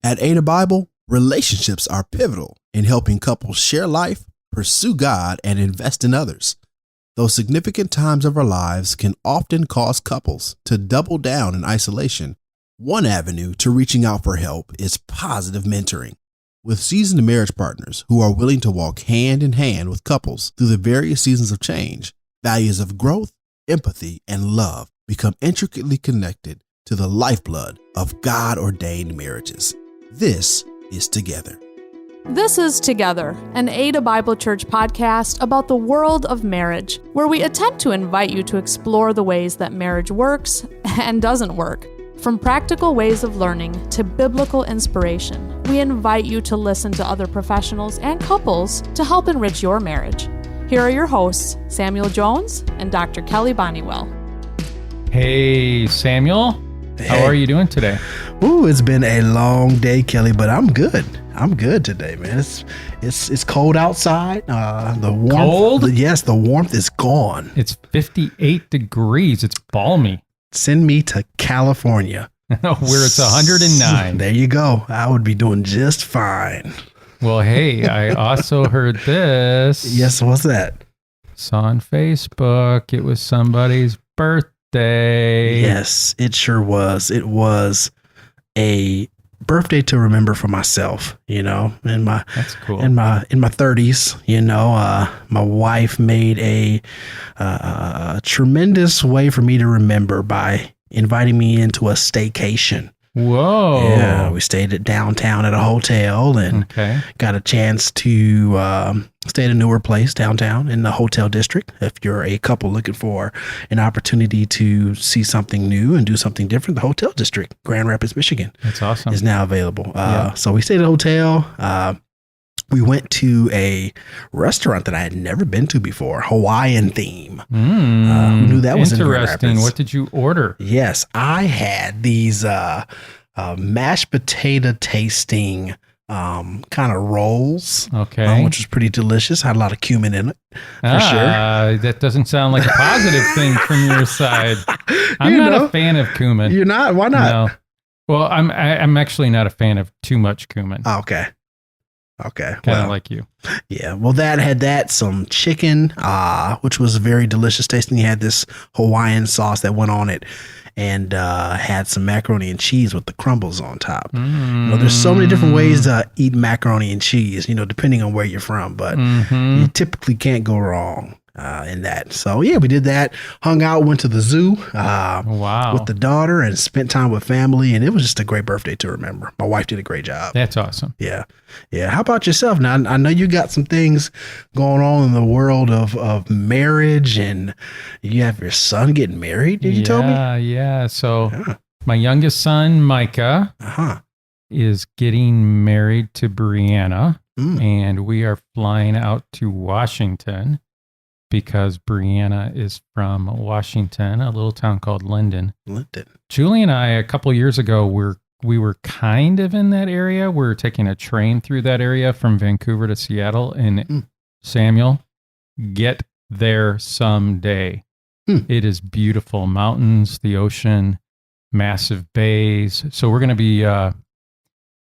At Ada Bible, relationships are pivotal in helping couples share life, pursue God, and invest in others. Though significant times of our lives can often cause couples to double down in isolation, one avenue to reaching out for help is positive mentoring. With seasoned marriage partners who are willing to walk hand in hand with couples through the various seasons of change, values of growth, empathy, and love become intricately connected to the lifeblood of God-ordained marriages. This is Together. This is Together, an Ada Bible Church podcast about the world of marriage, where we attempt to invite you to explore the ways that marriage works and doesn't work. From practical ways of learning to biblical inspiration, we invite you to listen to other professionals and couples to help enrich your marriage. Here are your hosts, Samuel Jones and Dr. Kelly Bonnywell. Hey, Samuel. Hey. How are you doing today? Ooh, it's been a long day, Kelly, but I'm good. I'm good today, man. It's cold outside. The warmth. Cold? Yes, the warmth is gone. It's 58 degrees. It's balmy. Send me to California, Where it's 109. There you go. I would be doing just fine. Well, hey, I also heard this. Yes, what's that? Saw on Facebook. It was somebody's birthday. Yes, it sure was. It was a birthday to remember for myself, That's cool. in my 30s, my wife made a tremendous way for me to remember by inviting me into a staycation. Whoa. Yeah, we stayed at downtown at a hotel and got a chance to stay at a newer place downtown in the hotel district. If you're a couple looking for an opportunity to see something new and do something different, the hotel district, Grand Rapids, Michigan, That's awesome. is now available. So we stayed at a hotel. We went to a restaurant that I had never been to before, Hawaiian theme. Who knew that was in Grand interesting? Rapids? What did you order? Yes, I had these mashed potato tasting kind of rolls, which was pretty delicious. Had a lot of cumin in it, for sure. That doesn't sound like a positive thing from your side. I'm not a fan of cumin. You're not? Why not? No. Well, I'm actually not a fan of too much cumin. Okay. Kind of like you. Yeah. Well, that had some chicken, which was very delicious tasting. You had this Hawaiian sauce that went on it and had some macaroni and cheese with the crumbles on top. There's so many different ways to eat macaroni and cheese, depending on where you're from, but you typically can't go wrong in that. So yeah, we did that, hung out, went to the zoo with the daughter and spent time with family. And it was just a great birthday to remember. My wife did a great job. That's awesome. Yeah. How about yourself? Now, I know you got some things going on in the world of marriage, and you have your son getting married. Did you tell me? Yeah. So my youngest son, Micah, is getting married to Brianna, and we are flying out to Washington because Brianna is from Washington, a little town called Linden. Julie and I, a couple of years ago, we were kind of in that area. We were taking a train through that area from Vancouver to Seattle. And Samuel, get there someday. It is beautiful. Mountains, the ocean, massive bays. So we're going to be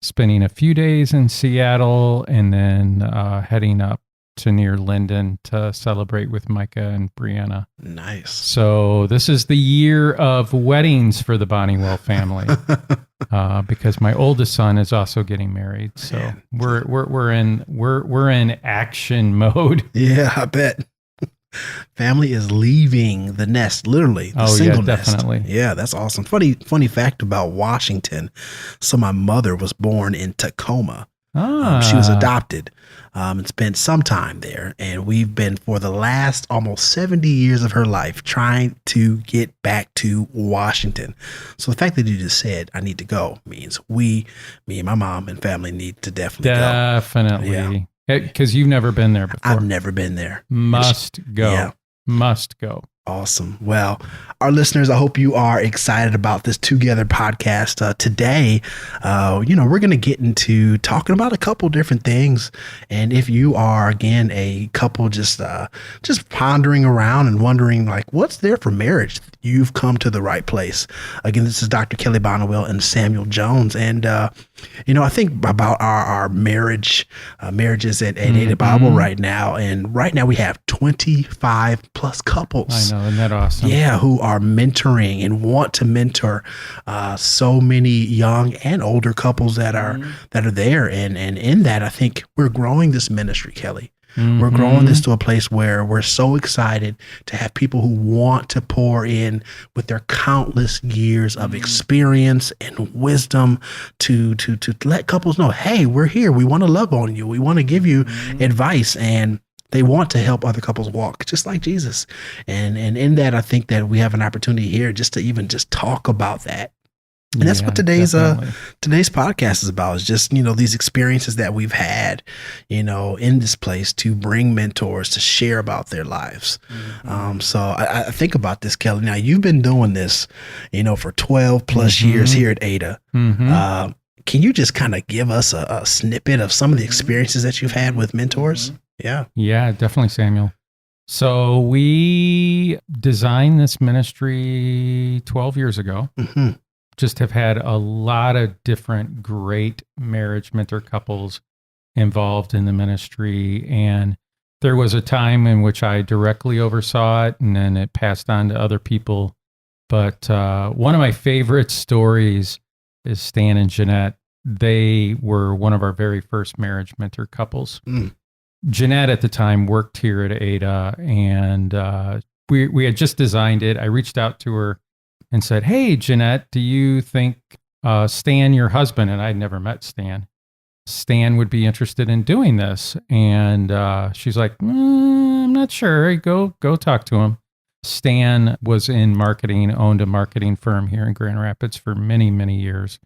spending a few days in Seattle and then heading up to near Linden to celebrate with Micah and Brianna. Nice. So this is the year of weddings for the Bonnywell family. Because my oldest son is also getting married, so we're in action mode. Yeah, I bet. Family is leaving the nest, literally. The single nest. Definitely. Yeah, that's awesome. Funny fact about Washington. So my mother was born in Tacoma. She was adopted and spent some time there. And we've been, for the last almost 70 years of her life, trying to get back to Washington. So the fact that you just said, I need to go, means me and my mom and family need to definitely go. Definitely. Because you've never been there before. I've never been there. Must go. Yeah. Must go. Awesome. Well, our listeners, I hope you are excited about this Together podcast. Today, we're going to get into talking about a couple different things. And if you are, again, a couple just pondering around and wondering, like, what's there for marriage, you've come to the right place. Again, this is Dr. Kelly Bonnewell and Samuel Jones. And, I think about our marriages at Ada Bible right now. And right now we have 25 plus couples. I know, isn't that awesome? Yeah, who are mentoring and want to mentor so many young and older couples that are there. And in that, I think we're growing this ministry, Kelly. We're growing this to a place where we're so excited to have people who want to pour in with their countless years of experience and wisdom to let couples know, hey, we're here. We want to love on you. We want to give you advice, and they want to help other couples walk just like Jesus. And in that, I think that we have an opportunity here just to even just talk about that. And that's what today's podcast is about, is just, these experiences that we've had, in this place to bring mentors to share about their lives. So I think about this, Kelly. Now, you've been doing this, for 12 plus years here at Ada. Can you just kind of give us a snippet of some of the experiences that you've had with mentors? Yeah. Yeah, definitely, Samuel. So we designed this ministry 12 years ago. Just have had a lot of different great marriage mentor couples involved in the ministry. And there was a time in which I directly oversaw it, and then it passed on to other people. But one of my favorite stories is Stan and Jeanette. They were one of our very first marriage mentor couples. Jeanette at the time worked here at Ada, and we had just designed it. I reached out to her and said, hey, Jeanette, do you think Stan, your husband, and I'd never met Stan would be interested in doing this? And she's like, I'm not sure. Go talk to him. Stan was in marketing, owned a marketing firm here in Grand Rapids for many, many years,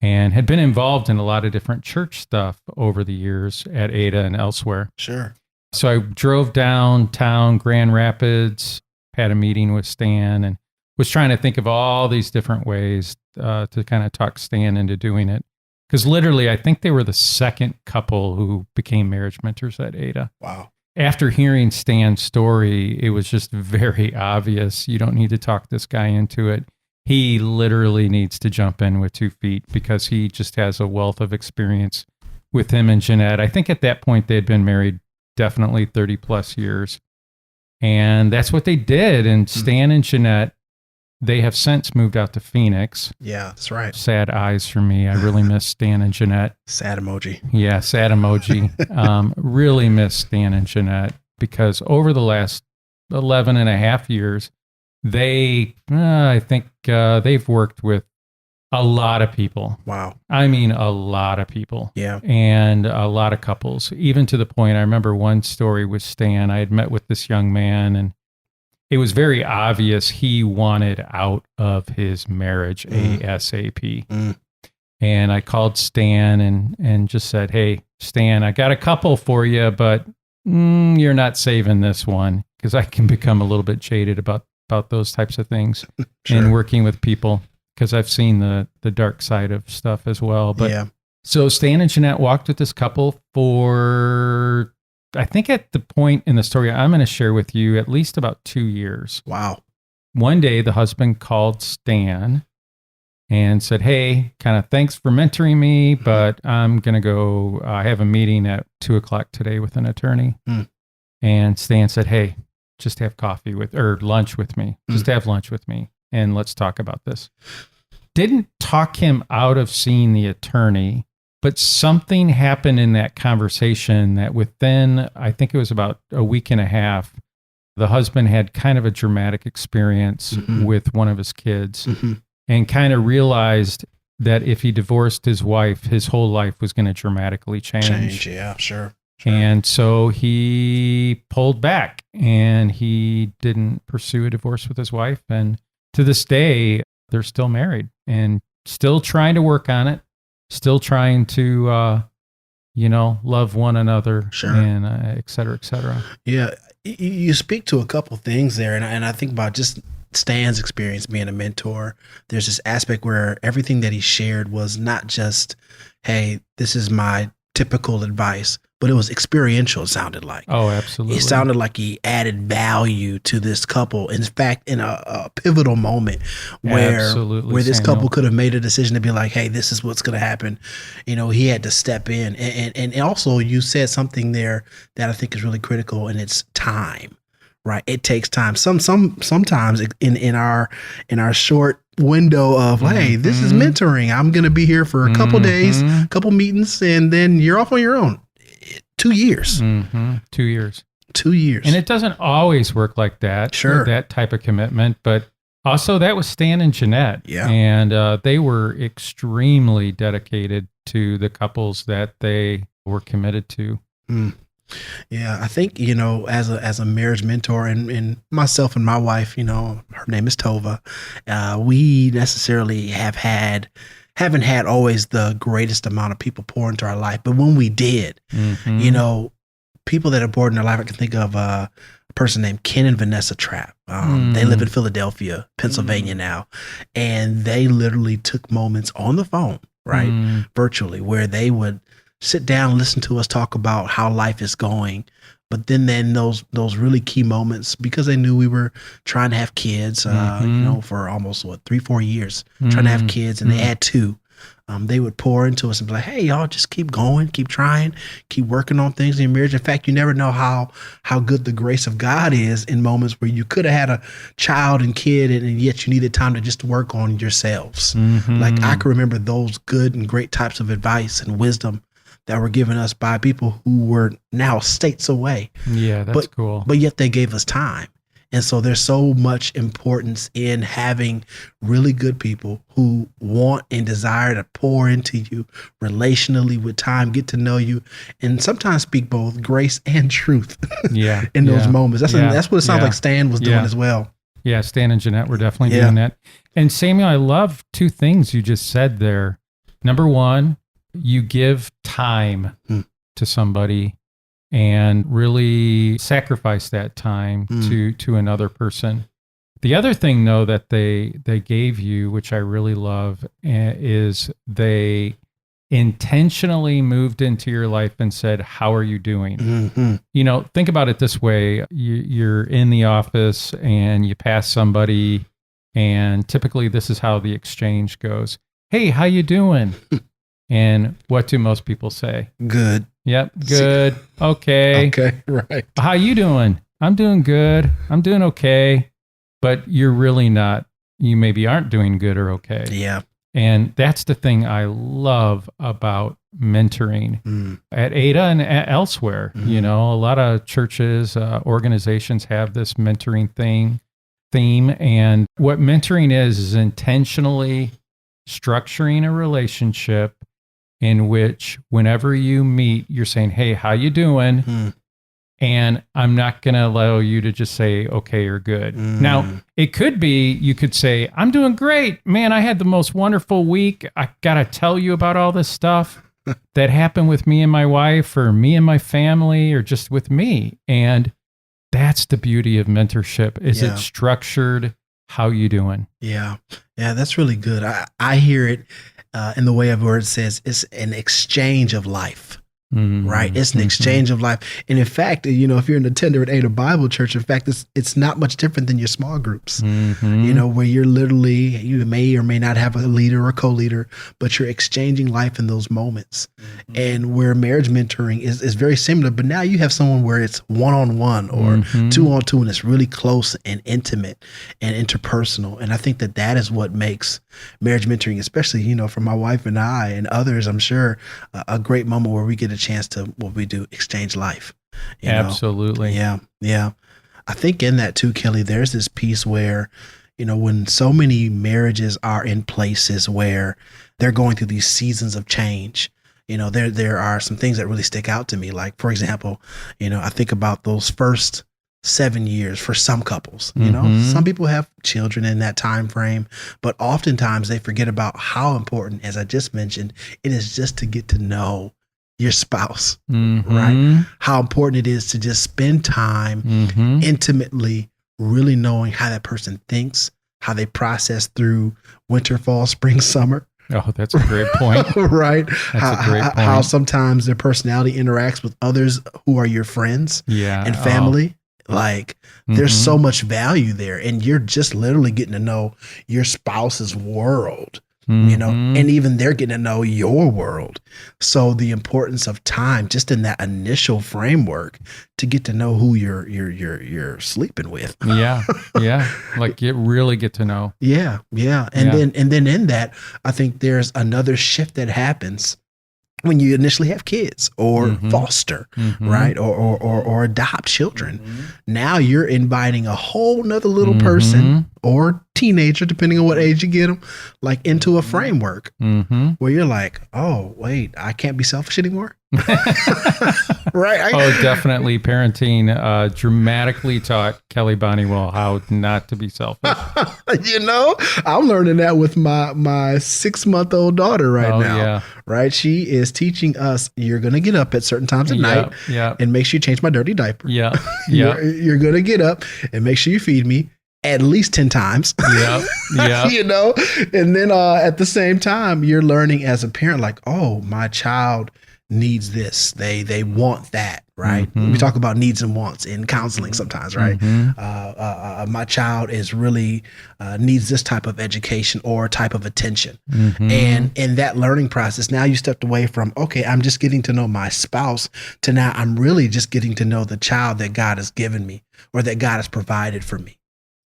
and had been involved in a lot of different church stuff over the years at Ada and elsewhere. Sure. So I drove downtown Grand Rapids, had a meeting with Stan, and was trying to think of all these different ways to kind of talk Stan into doing it. Because literally, I think they were the second couple who became marriage mentors at Ada. Wow. After hearing Stan's story, it was just very obvious. You don't need to talk this guy into it. He literally needs to jump in with 2 feet, because he just has a wealth of experience with him and Jeanette. I think at that point they had been married definitely 30 plus years. And that's what they did. And Stan and Jeanette, they have since moved out to Phoenix. Yeah, that's right. Sad eyes for me. I really miss Stan and Jeanette. Sad emoji. Yeah, sad emoji. Really miss Stan and Jeanette, because over the last 11 and a half years, I think they've worked with a lot of people. Wow. I mean, a lot of people. Yeah. And a lot of couples, even to the point, I remember one story with Stan. I had met with this young man, and it was very obvious he wanted out of his marriage ASAP. And I called Stan and just said, hey, Stan, I got a couple for you, but you're not saving this one, because I can become a little bit jaded about those types of things and working with people, because I've seen the dark side of stuff as well. But yeah. So Stan and Jeanette walked with this couple for, I think at the point in the story I'm going to share with you, at least about 2 years. Wow. One day the husband called Stan and said, hey, kind of thanks for mentoring me, but I'm going to go, I have a meeting at 2:00 today with an attorney. And Stan said, hey, just have lunch with me. Just have lunch with me, and let's talk about this. Didn't talk him out of seeing the attorney, but something happened in that conversation that within, I think it was about a week and a half, the husband had kind of a dramatic experience with one of his kids and kind of realized that if he divorced his wife, his whole life was going to dramatically change. Yeah, sure. And so he pulled back, and he didn't pursue a divorce with his wife. And to this day, they're still married and still trying to work on it, still trying to, love one another, and et cetera, et cetera. Yeah. You speak to a couple things there, and I think about just Stan's experience being a mentor. There's this aspect where everything that he shared was not just, hey, this is my typical advice, but it was experiential, it sounded like. Oh, absolutely. It sounded like he added value to this couple. In fact, in a pivotal moment where this couple could have made a decision to be like, hey, this is what's going to happen. He had to step in. And also you said something there that I think is really critical, and it's time. Right. It takes time. Sometimes in our short window of, hey, this is mentoring. I'm going to be here for a couple days, couple meetings, and then you're off on your own. 2 years. 2 years. 2 years. And it doesn't always work like that. Sure. That type of commitment. But also that was Stan and Jeanette. Yeah. And they were extremely dedicated to the couples that they were committed to. Yeah, I think, as a marriage mentor, and myself and my wife, her name is Tova, we necessarily haven't had always the greatest amount of people pour into our life. But when we did, people that have poured in our life, I can think of a person named Ken and Vanessa Trapp. They live in Philadelphia, Pennsylvania now. And they literally took moments on the phone, right, virtually, where they would sit down, listen to us talk about how life is going. But then those really key moments, because they knew we were trying to have kids, for almost 3-4 years, trying to have kids, and they had 2. They would pour into us and be like, hey, y'all, just keep going, keep trying, keep working on things in your marriage. In fact, you never know how good the grace of God is in moments where you could have had a child and kid, and yet you needed time to just work on yourselves. Like, I can remember those good and great types of advice and wisdom that were given us by people who were now states away. Yeah, that's cool. But yet they gave us time. And so there's so much importance in having really good people who want and desire to pour into you relationally with time, get to know you, and sometimes speak both grace and truth in those moments. That's what it sounds like Stan was doing as well. Yeah, Stan and Jeanette were definitely doing that. And Samuel, I love 2 things you just said there. Number one, you give time to somebody and really sacrifice that time to another person. The other thing, though, that they gave you, which I really love, is they intentionally moved into your life and said, how are you doing? Think about it this way. You're in the office and you pass somebody, and typically this is how the exchange goes. Hey, how you doing? And what do most people say? Good. Yep. Good. Okay. Okay. Right. How you doing? I'm doing good. I'm doing okay. But you're really not. You maybe aren't doing good or okay. Yeah. And that's the thing I love about mentoring at Ada and elsewhere. A lot of churches, organizations have this mentoring theme. And what mentoring is intentionally structuring a relationship in which whenever you meet, you're saying, hey, how you doing? And I'm not going to allow you to just say okay or good. Now, it could be, you could say, I'm doing great. Man, I had the most wonderful week. I got to tell you about all this stuff that happened with me and my wife, or me and my family, or just with me. And that's the beauty of mentorship, is it's structured. How you doing? Yeah, that's really good. I hear it in the way of where it says it's an exchange of life. Right? It's an exchange of life. And in fact, if you're an attender at Ada Bible Church, in fact, it's not much different than your small groups, where you're literally, you may or may not have a leader or co-leader, but you're exchanging life in those moments. And where marriage mentoring is very similar, but now you have someone where it's one-on-one or 2-on-2, and it's really close and intimate and interpersonal. And I think that is what makes marriage mentoring, especially, for my wife and I and others, I'm sure, a great moment where we get a chance to, what we do, exchange life. Absolutely. Yeah. I think in that too, Kelly, there's this piece where, when so many marriages are in places where they're going through these seasons of change, there are some things that really stick out to me. Like, for example, I think about those first 7 years for some couples. Some people have children in that time frame, but oftentimes they forget about how important, as I just mentioned, it is just to get to know your spouse, Mm-hmm. right? How important it is to just spend time intimately, really knowing how that person thinks, how they process through winter, fall, spring, summer. Oh, that's a great point. Right? That's a great point. How sometimes their personality interacts with others who are your friends and family. Like there's so much value there, and you're just literally getting to know your spouse's world, you know, and even they're getting to know your world. So the importance of time, just in that initial framework, to get to know who you're sleeping with. Yeah. Like you really get to know. Yeah. And then in that, I think there's another shift that happens when you initially have kids or foster, right? Or adopt children. Now you're inviting a whole nother little person or teenager, depending on what age you get them, like into a framework where you're like, oh, wait, I can't be selfish anymore. Right? Definitely. Parenting dramatically taught Kelly Bonniwell how not to be selfish. You know, I'm learning that with my 6-month-old daughter now. Yeah. Right? She is teaching us, you're going to get up at certain times at night and make sure you change my dirty diaper. Yeah. You're going to get up and make sure you feed me at least 10 times. Yeah. You know, and then at the same time, you're learning as a parent, like, oh, my child needs this. They want that, right? We talk about needs and wants in counseling sometimes, right? My child is really needs this type of education or type of attention. And in that learning process, now you stepped away from, okay, I'm just getting to know my spouse, to now I'm really just getting to know the child that God has given me or that God has provided for me.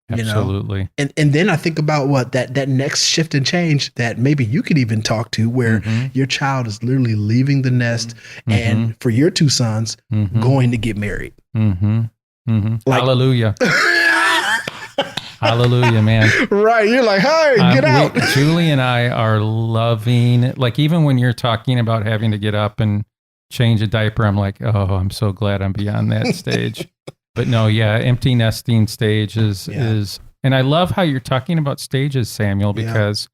Absolutely. You know? And then I think about what that next shift and change that maybe you could even talk to, where your child is literally leaving the nest and for your 2 sons going to get married. Like, hallelujah. Hallelujah, man. Right. You're like, hey, get out. Julie and I are loving, like, even when you're talking about having to get up and change a diaper, I'm like, oh, I'm so glad I'm beyond that stage. But no, empty nesting stage is, and I love how you're talking about stages, Samuel, because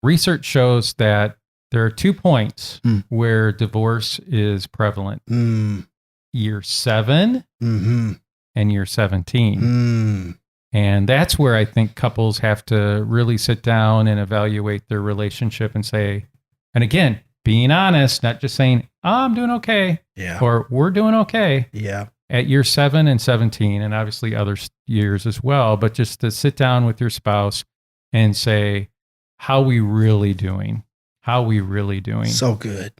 research shows that there are 2 points where divorce is prevalent. Year 7 and year 17. And that's where I think couples have to really sit down and evaluate their relationship and say, and again, being honest, not just saying, oh, I'm doing okay. Or we're doing okay. At year 7 and 17, and obviously other years as well, but just to sit down with your spouse and say, how we really doing? How we really doing? So good.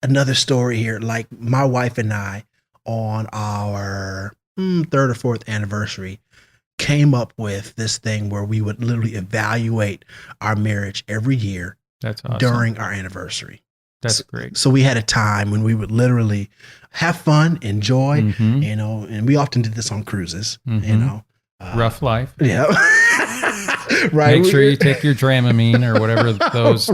Another story here, like my wife and I on our 3rd or 4th anniversary came up with this thing where we would literally evaluate our marriage every year. That's awesome. During our anniversary. That's great. So we had a time when we would literally have fun, enjoy, you know, and we often did this on cruises, you know. Rough life. Yeah. Right. Make sure you take your Dramamine or whatever those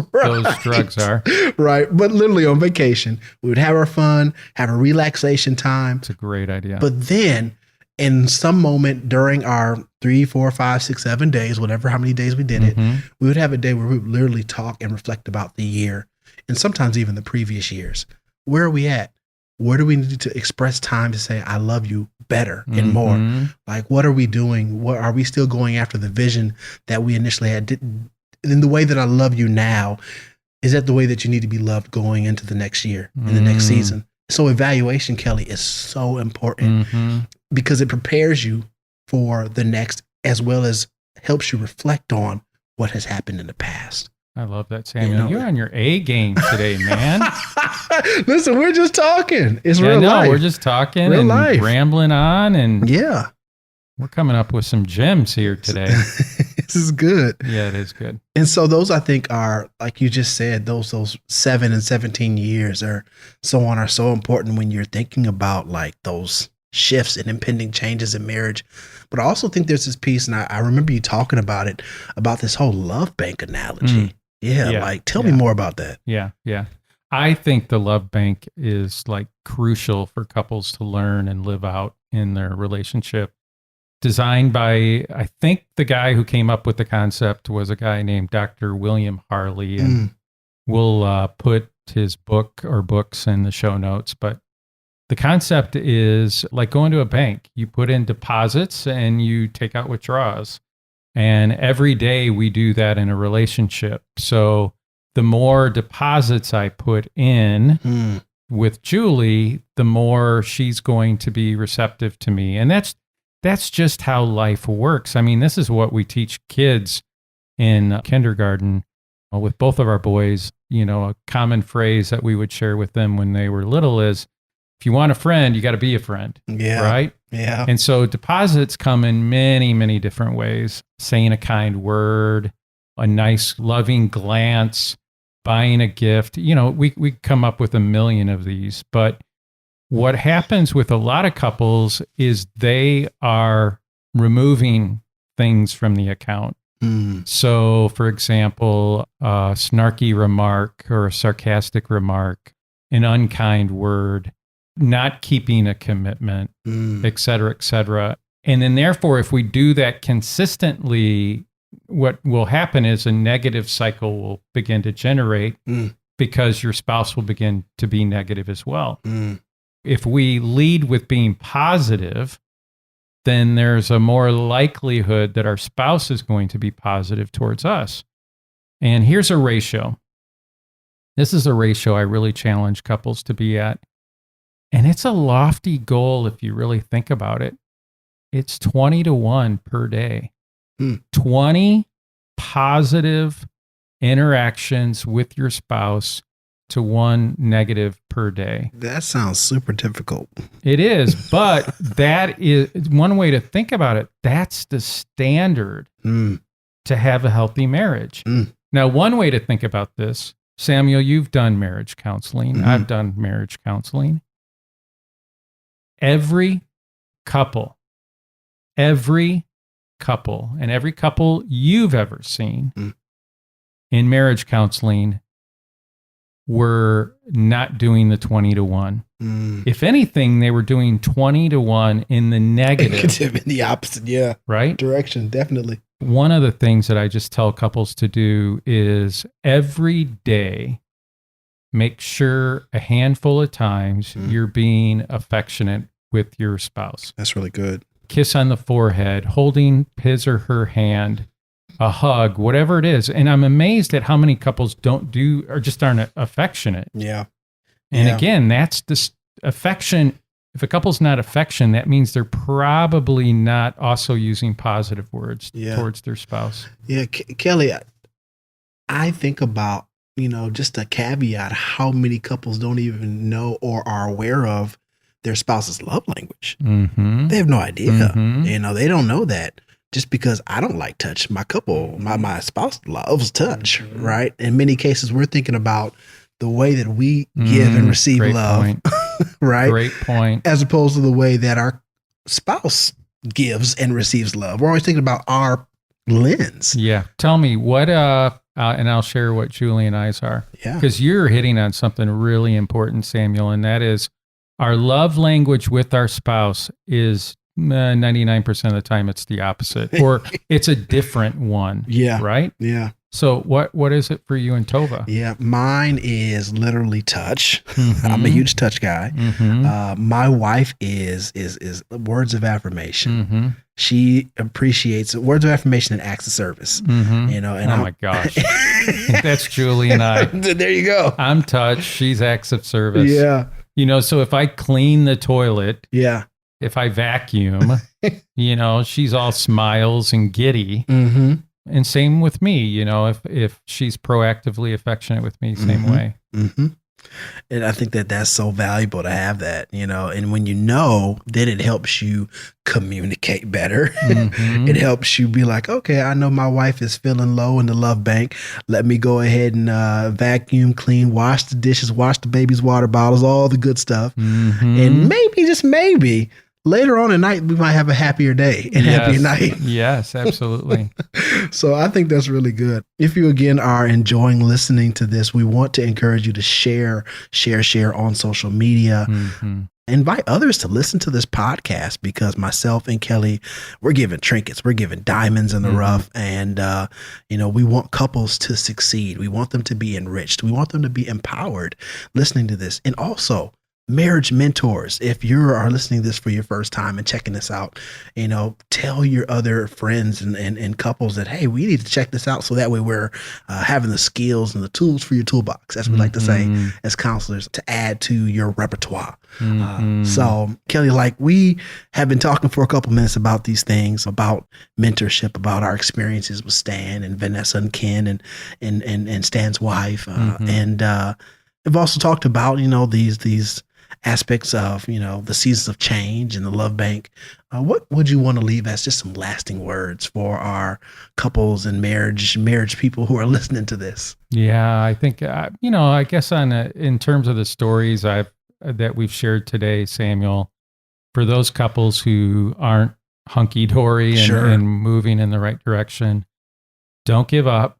drugs are. Right. But literally on vacation, we would have our fun, have a relaxation time. It's a great idea. But then in some moment during our 3, 4, 5, 6, 7 days, whatever, how many days we did it, we would have a day where we would literally talk and reflect about the year and sometimes even the previous years. Where are we at? Where do we need to express time to say, I love you better and more? Like, what are we doing? What are we still going after the vision that we initially had? In the way that I love you now, is that the way that you need to be loved going into the next year, in the next season? So evaluation, Kelly, is so important because it prepares you for the next, as well as helps you reflect on what has happened in the past. I love that, Samuel. You're on your A game today, man. Listen, we're just talking. It's real life. We're just talking real and life. Rambling on, and we're coming up with some gems here today. This is good. Yeah, it is good. And so those, I think, are, like you just said, those 7 and 17 years are so important when you're thinking about like those shifts and impending changes in marriage. But I also think there's this piece, and I remember you talking about it, about this whole love bank analogy. Like, tell me more about that. Yeah. I think the love bank is like crucial for couples to learn and live out in their relationship. Designed by, I think the guy who came up with the concept was a guy named Dr. William Harley. And we'll put his book or books in the show notes. But the concept is like going to a bank. You put in deposits and you take out withdrawals. And every day we do that in a relationship. So the more deposits I put in with Julie, the more she's going to be receptive to me. And that's just how life works. I mean, this is what we teach kids in kindergarten with both of our boys. You know, a common phrase that we would share with them when they were little is, if you want a friend, you got to be a friend. Yeah. Right? Yeah. And so deposits come in many, many different ways. Saying a kind word, a nice loving glance, buying a gift. You know, we come up with a million of these. But what happens with a lot of couples is they are removing things from the account. So, for example, a snarky remark or a sarcastic remark, an unkind word, not keeping a commitment, et cetera, et cetera. And then therefore, if we do that consistently, what will happen is a negative cycle will begin to generate because your spouse will begin to be negative as well. If we lead with being positive, then there's a more likelihood that our spouse is going to be positive towards us. And here's a ratio. This is a ratio I really challenge couples to be at. And it's a lofty goal if you really think about it. It's 20-1 per day. 20 positive interactions with your spouse to 1 negative per day. That sounds super difficult. It is, but that is one way to think about it. That's the standard to have a healthy marriage. Now, one way to think about this, Samuel, you've done marriage counseling. I've done marriage counseling. Every couple, and every couple you've ever seen in marriage counseling were not doing the 20-1. If anything, they were doing 20-1 in the negative. In the opposite, yeah. Right? Direction, definitely. One of the things that I just tell couples to do is every day, make sure a handful of times you're being affectionate with your spouse. That's really good. Kiss on the forehead, holding his or her hand, a hug, whatever it is. And I'm amazed at how many couples don't do or just aren't affectionate. Yeah. And again, that's this affection. If a couple's not affection, that means they're probably not also using positive words towards their spouse. Yeah. Kelly, I think about, just a caveat, how many couples don't even know or are aware of their spouse's love language. They have no idea. They don't know that. Just because I don't like touch, my spouse loves touch, right? In many cases, we're thinking about the way that we give and receive love, right? Great point. As opposed to the way that our spouse gives and receives love. We're always thinking about our lens. Yeah. Tell me what, and I'll share what Julie and I's are. Yeah. Because you're hitting on something really important, Samuel, and that is our love language with our spouse is 99% of the time it's the opposite, or it's a different one. Yeah. Right? Yeah. So what is it for you and Tova? Yeah. Mine is literally touch. I'm a huge touch guy. My wife is words of affirmation. She appreciates words of affirmation and acts of service. And my gosh. That's Julie and I. There you go. I'm touch. She's acts of service. Yeah. So if I clean the toilet, if I vacuum, she's all smiles and giddy. And same with me, if she's proactively affectionate with me, same way. And I think that that's so valuable to have that, and when then it helps you communicate better. It helps you be like, okay, I know my wife is feeling low in the love bank. Let me go ahead and vacuum, clean, wash the dishes, wash the baby's water bottles, all the good stuff. And maybe, just maybe, later on at night, we might have a happier day and happier night. Yes, absolutely. So I think that's really good. If you, again, are enjoying listening to this, we want to encourage you to share on social media. Invite others to listen to this podcast, because myself and Kelly, we're giving trinkets, we're giving diamonds in the rough. And, we want couples to succeed. We want them to be enriched. We want them to be empowered listening to this. And also, marriage mentors, if you are listening to this for your first time and checking this out, tell your other friends and couples that, hey, we need to check this out, so that way we're having the skills and the tools for your toolbox, as we like to say as counselors, to add to your repertoire. So Kelly, we have been talking for a couple minutes about these things, about mentorship, about our experiences with Stan and Vanessa and Ken and Stan's wife. And we've also talked about, these aspects of, the seasons of change and the love bank. What would you want to leave as just some lasting words for our couples and marriage people who are listening to this? Yeah, I think, I guess in terms of the stories that we've shared today, Samuel, for those couples who aren't hunky-dory and moving in the right direction, don't give up.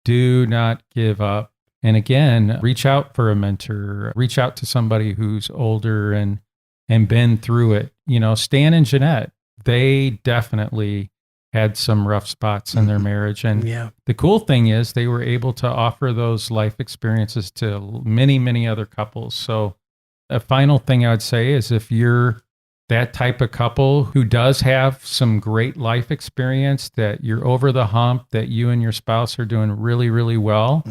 Do not give up. And again, reach out for a mentor, reach out to somebody who's older and been through it. Stan and Jeanette, they definitely had some rough spots in their marriage. And the cool thing is they were able to offer those life experiences to many, many other couples. So a final thing I would say is, if you're that type of couple who does have some great life experience, that you're over the hump, that you and your spouse are doing really, really well,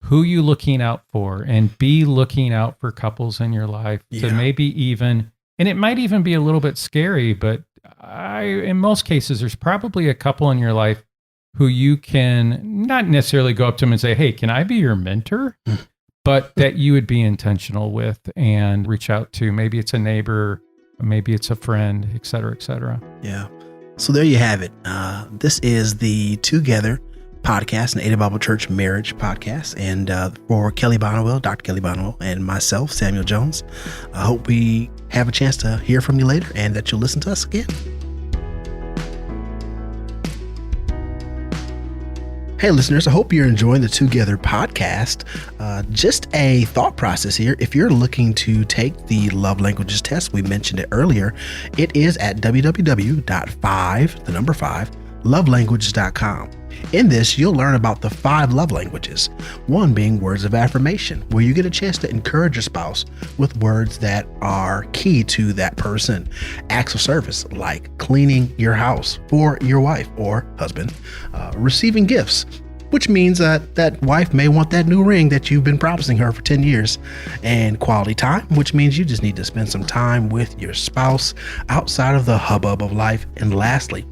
who you looking out for, and be looking out for couples in your life to maybe even, and it might even be a little bit scary, but in most cases, there's probably a couple in your life who you can not necessarily go up to them and say, hey, can I be your mentor? But that you would be intentional with and reach out to. Maybe it's a neighbor, maybe it's a friend, et cetera, et cetera. Yeah. So there you have it. This is the Together podcast, an Ada Bible Church marriage podcast. And for Kelly Bonnewell, Dr. Kelly Bonnewell, and myself, Samuel Jones, I hope we have a chance to hear from you later and that you'll listen to us again. Hey, listeners, I hope you're enjoying the Together podcast. Just a thought process here. If you're looking to take the love languages test, we mentioned it earlier, it is at www.5lovelanguages.com. In this, you'll learn about the 5 love languages, one being words of affirmation, where you get a chance to encourage your spouse with words that are key to that person. Acts of service, like cleaning your house for your wife or husband, receiving gifts, which means that wife may want that new ring that you've been promising her for 10 years, and quality time, which means you just need to spend some time with your spouse outside of the hubbub of life. And lastly,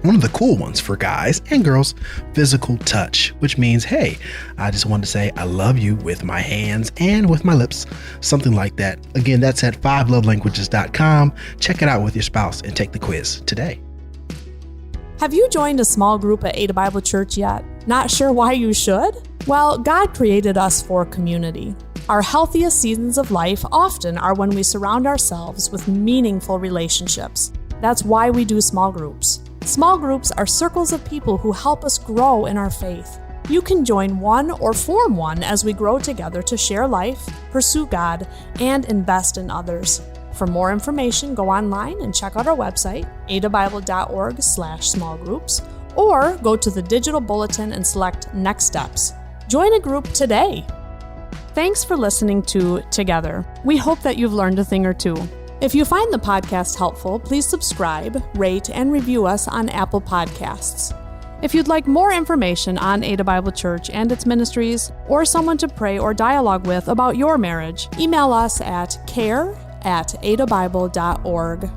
one of the cool ones for guys and girls, physical touch, which means, hey, I just wanted to say I love you with my hands and with my lips, something like that. Again, that's at 5lovelanguages.com. Check it out with your spouse and take the quiz today. Have you joined a small group at Ada Bible Church yet? Not sure why you should? Well, God created us for community. Our healthiest seasons of life often are when we surround ourselves with meaningful relationships. That's why we do small groups. Small groups are circles of people who help us grow in our faith. You can join one or form one as we grow together to share life, pursue God, and invest in others. For more information, go online and check out our website, adabible.org/smallgroups, or go to the digital bulletin and select Next Steps. Join a group today. Thanks for listening to Together. We hope that you've learned a thing or two. If you find the podcast helpful, please subscribe, rate, and review us on Apple Podcasts. If you'd like more information on Ada Bible Church and its ministries, or someone to pray or dialogue with about your marriage, email us at care@adabible.org.